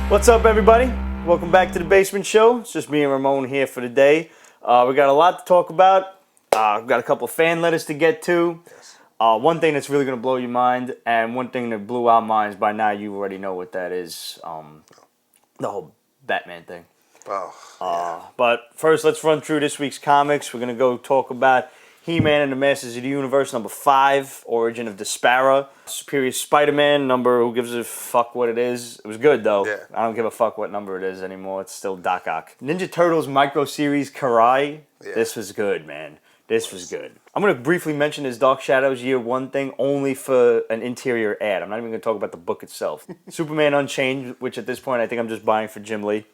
What's up, everybody? Welcome back to the Basement Show. It's just me and Ramon here for the day. We got a lot to talk about. We've got a couple of fan letters to get to. Yes. One thing that's really going to blow your mind, and one thing that blew our minds, by now you already know what that is. The whole Batman thing. Oh, yeah. But first, let's run through this week's comics. We're going to go talk about He-Man and the Masters of the Universe, number 5, Origin of Despera. Superior Spider-Man, number, who gives a fuck what it is. It was good, though. Yeah. I don't give a fuck what number it is anymore. It's still Doc Ock. Ninja Turtles Micro Series Karai. Yeah. This was good, man. This was good. I'm going to briefly mention this Dark Shadows Year 1 thing only for an interior ad. I'm not even going to talk about the book itself. Superman Unchained, which at this point I think I'm just buying for Jim Lee.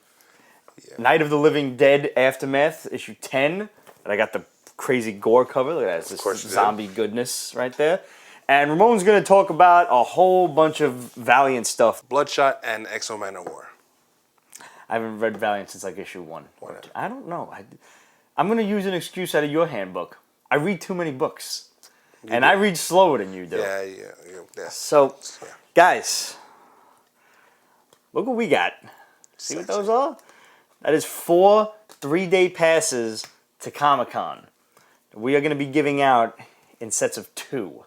Yeah. Night of the Living Dead Aftermath, issue 10. And I got the crazy gore cover. Look at that. It's this zombie goodness right there. And Ramon's going to talk about a whole bunch of Valiant stuff. Bloodshot and X-O Manowar. I haven't read Valiant since like issue 1. Why not? I don't know. I'm going to use an excuse out of your handbook. I read too many books. And I read slower than you do. Yeah. So, guys, look what we got. See what those are? That is 4 3-day passes to Comic-Con. We are going to be giving out in sets of 2.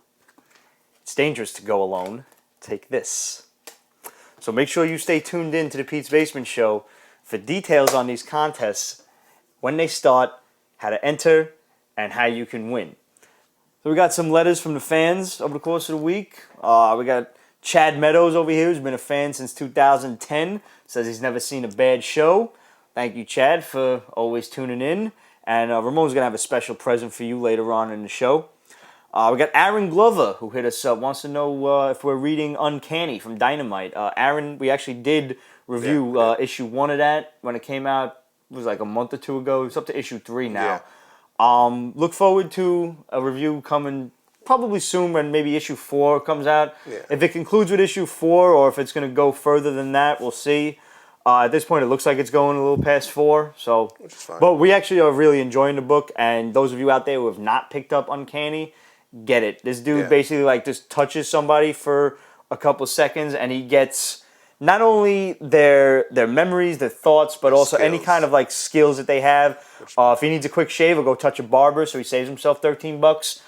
It's dangerous to go alone. Take this. So make sure you stay tuned in to the Pete's Basement Show for details on these contests, when they start, how to enter, and how you can win. So we got some letters from the fans over the course of the week. We got Chad Meadows over here, who's been a fan since 2010. Says he's never seen a bad show. Thank you, Chad, for always tuning in. And Ramon's going to have a special present for you later on in the show. We got Aaron Glover, who hit us up, wants to know if we're reading Uncanny from Dynamite. Aaron, we actually did review issue 1 of that when it came out. It was like a month or 2 ago. It's up to issue 3 now. Yeah. Look forward to a review coming probably soon when maybe issue 4 comes out. Yeah. If it concludes with issue 4 or if it's going to go further than that, we'll see. At this point, it looks like it's going a little past 4. So, which is fine. But we actually are really enjoying the book. And those of you out there who have not picked up Uncanny, get it. This dude basically like just touches somebody for a couple seconds and he gets not only their memories, their thoughts, but also any kind of like skills that they have. If he needs a quick shave, he'll go touch a barber, so he saves himself $13.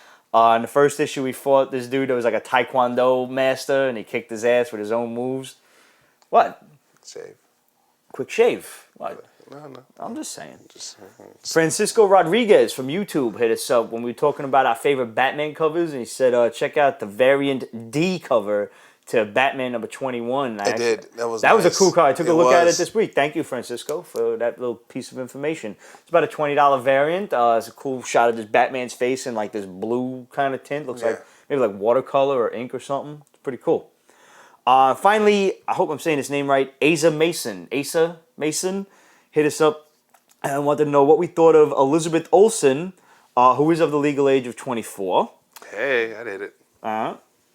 In the first issue, we fought this dude that was like a Taekwondo master, and he kicked his ass with his own moves. What? Shave. Quick shave. What? No. I'm just saying. Francisco Rodriguez from YouTube hit us up when we were talking about our favorite Batman covers, and he said, check out the Variant D cover to Batman number 21. I did. That was a cool cover. I took a look at it this week. Thank you, Francisco, for that little piece of information. It's about a $20 variant. It's a cool shot of this Batman's face in like this blue kind of tint. Looks like maybe like watercolor or ink or something. It's pretty cool. Finally, I hope I'm saying his name right, Asa Mason hit us up and wanted to know what we thought of Elizabeth Olsen, who is of the legal age of 24. Hey, I did it.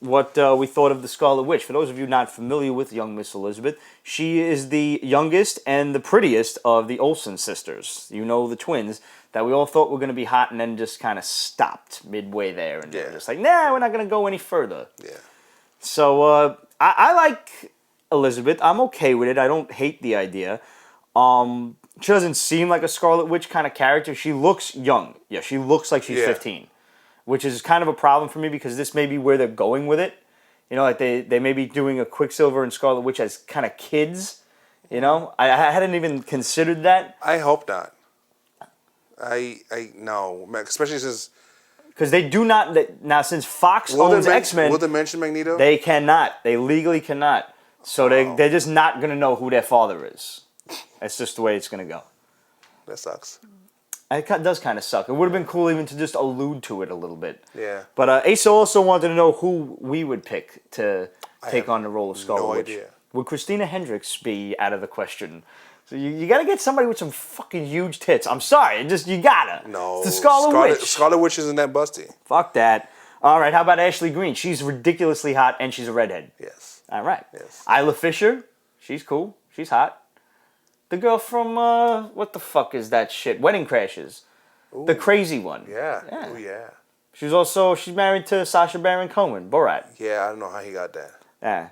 What we thought of the Scarlet Witch. For those of you not familiar with young Miss Elizabeth, she is the youngest and the prettiest of the Olsen sisters. You know, the twins that we all thought were going to be hot and then just kind of stopped midway there. And they were just like, nah, we're not going to go any further. Yeah. So I like Elizabeth. I'm okay with it. I don't hate the idea. She doesn't seem like a Scarlet Witch kind of character. She looks young. Yeah, she looks like she's 15. Which is kind of a problem for me because this may be where they're going with it. You know, like they may be doing a Quicksilver and Scarlet Witch as kind of kids. You know, I hadn't even considered that. I hope not. I no, especially since because they do not now since Fox owns X-Men. Will they mention Magneto? They cannot. They legally cannot. So they're just not going to know who their father is. That's just the way it's going to go. That sucks. It does kind of suck. It would have been cool even to just allude to it a little bit. Yeah. But Asa also wanted to know who we would pick to take on the role of Scarlet Witch. Idea. Would Christina Hendricks be out of the question? So you got to get somebody with some fucking huge tits. I'm sorry. You got to. No. It's the Scarlet Witch. Scarlet Witch isn't that busty. Fuck that. All right, how about Ashley Greene? She's ridiculously hot and she's a redhead. Yes. All right. Yes. Isla Fisher. She's cool. She's hot. The girl from, what the fuck is that shit? Wedding Crashers. Ooh. The crazy one. Yeah. Oh, yeah. She's married to Sacha Baron Cohen, Borat. Yeah, I don't know how he got that. Yeah.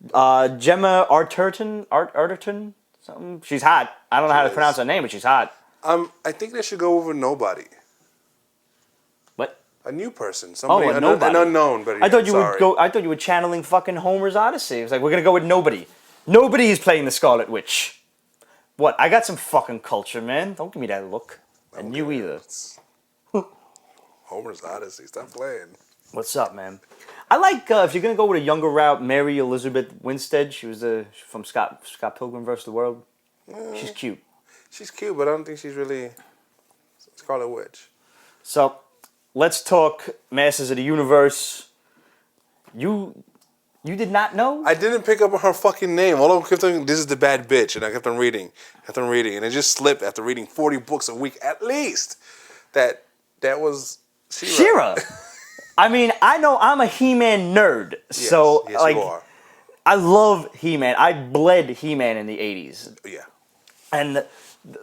Gemma Arterton, something. She's hot. I don't know how to pronounce her name, but she's hot. I think they should go over nobody. What? A new person, somebody, Oh, nobody. an unknown. But I thought you would go. I thought you were channeling fucking Homer's Odyssey. It was like we're gonna go with nobody. Nobody is playing the Scarlet Witch. What? I got some fucking culture, man. Don't give me that look. And you either. Homer's Odyssey. Stop playing. What's up, man? I like if you're gonna go with a younger route, Mary Elizabeth Winstead. She was from Scott Pilgrim vs. the World. She's cute. She's cute, but I don't think she's really Scarlet Witch. So, let's talk Masters of the Universe. You did not know? I didn't pick up on her fucking name. All I kept thinking, this is the bad bitch, and I kept on reading, and it just slipped after reading 40 books a week at least. That was She-Ra. I mean, I know I'm a He-Man nerd, so yes, like, you are. I love He-Man. I bled He-Man in the 80s. Yeah. And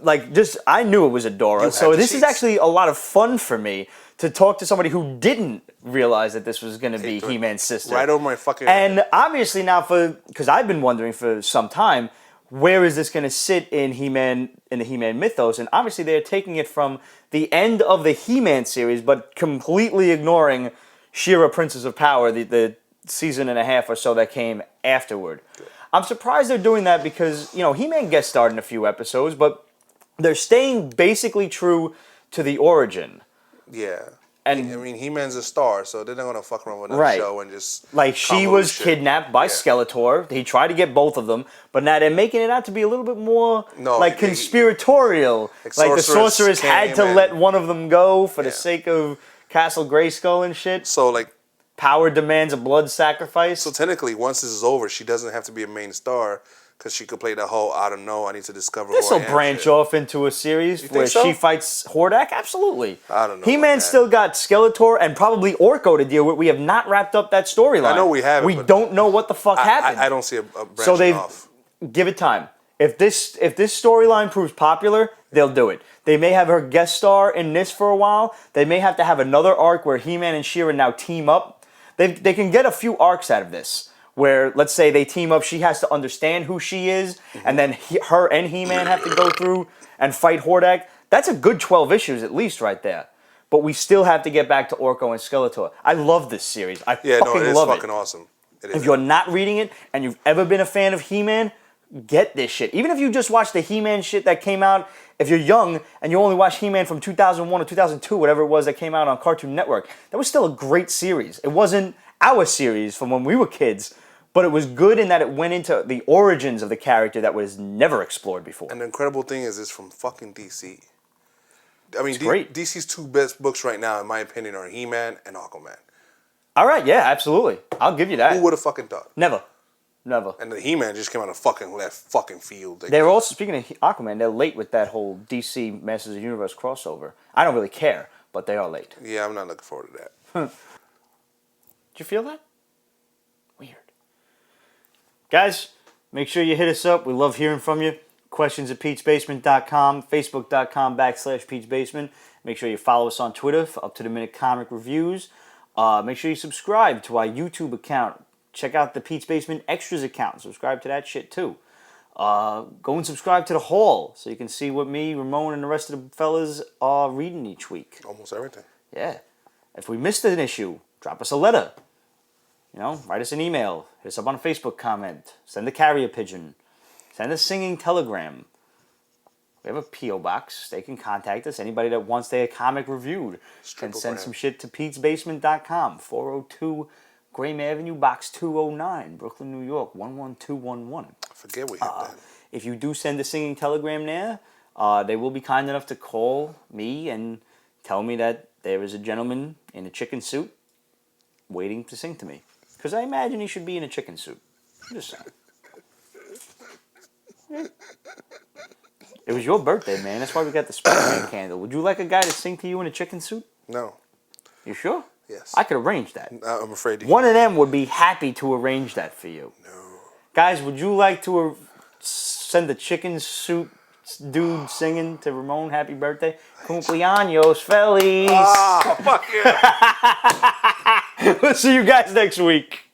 like, just I knew it was Adora, so this is actually a lot of fun for me to talk to somebody who didn't realize that this was going to be He-Man's sister. Right over my fucking And head. obviously now because I've been wondering for some time, where is this going to sit in He-Man, in the He-Man mythos? And obviously they're taking it from the end of the He-Man series, but completely ignoring She-Ra, Princess of Power, the season and a half or so that came afterward. Good. I'm surprised they're doing that because, He-Man guest starred in a few episodes, but they're staying basically true to the origin. Yeah. And I mean, He-Man's a star, so they're not going to fuck around with another show and just... Like, she was kidnapped by Skeletor. He tried to get both of them, but now they're making it out to be a little bit more, conspiratorial. Like, the sorceress had to let one of them go for the sake of Castle Grayskull and shit. So, like... Power demands a blood sacrifice. So, technically, once this is over, she doesn't have to be a main star... Because she could play the whole, I don't know, I need to discover This will branch off into a series where she fights Hordak? Absolutely. I don't know. He-Man still got Skeletor and probably Orko to deal with. We have not wrapped up that storyline. I know we haven't. We don't know what the fuck happened. I don't see a branching off. Give it time. If this storyline proves popular, they'll do it. They may have her guest star in this for a while. They may have to have another arc where He-Man and She-Ra now team up. They can get a few arcs out of this. Where, let's say, they team up, she has to understand who she is, and then her and He-Man have to go through and fight Hordak. That's a good 12 issues, at least, right there. But we still have to get back to Orko and Skeletor. I love this series. I fucking love it. It is fucking awesome. If you're not reading it, and you've ever been a fan of He-Man, get this shit. Even if you just watch the He-Man shit that came out, if you're young, and you only watch He-Man from 2001 or 2002, whatever it was that came out on Cartoon Network, that was still a great series. It wasn't our series from when we were kids, but it was good in that it went into the origins of the character that was never explored before. And the incredible thing is it's from fucking DC. I mean, great. DC's two best books right now, in my opinion, are He-Man and Aquaman. All right, yeah, absolutely. I'll give you that. Who would have fucking thought? Never. And the He-Man just came out of fucking left fucking field. They're also, speaking of Aquaman, they're late with that whole DC Masters of the Universe crossover. I don't really care, but they are late. Yeah, I'm not looking forward to that. Did you feel that? Weird. Guys, make sure you hit us up. We love hearing from you. Questions at Pete'sBasement.com, Facebook.com/Pete'sBasement. Make sure you follow us on Twitter for up-to-the-minute comic reviews. Make sure you subscribe to our YouTube account. Check out the Pete's Basement Extras account. Subscribe to that shit, too. Go and subscribe to The Haul so you can see what me, Ramon, and the rest of the fellas are reading each week. Almost everything. Yeah. If we missed an issue, drop us a letter. Write us an email. Hit us up on a Facebook comment. Send a carrier pigeon. Send a singing telegram. We have a P.O. box. They can contact us. Anybody that wants their comic reviewed can send some shit to Pete'sBasement.com. 402 Graham Avenue, Box 209, Brooklyn, New York, 11211. I forget we have that. If you do send a singing telegram there, they will be kind enough to call me and tell me that there is a gentleman in a chicken suit waiting to sing to me. Because I imagine he should be in a chicken suit. I'm just saying. It was your birthday, man. That's why we got the Spider-Man candle. Would you like a guy to sing to you in a chicken suit? No. You sure? Yes. I could arrange that. I'm afraid One of them would be happy to arrange that for you. No. Guys, would you like to send the chicken suit dude singing to Ramon happy birthday? Cumpleaños feliz. Ah, fuck yeah. We'll see you guys next week.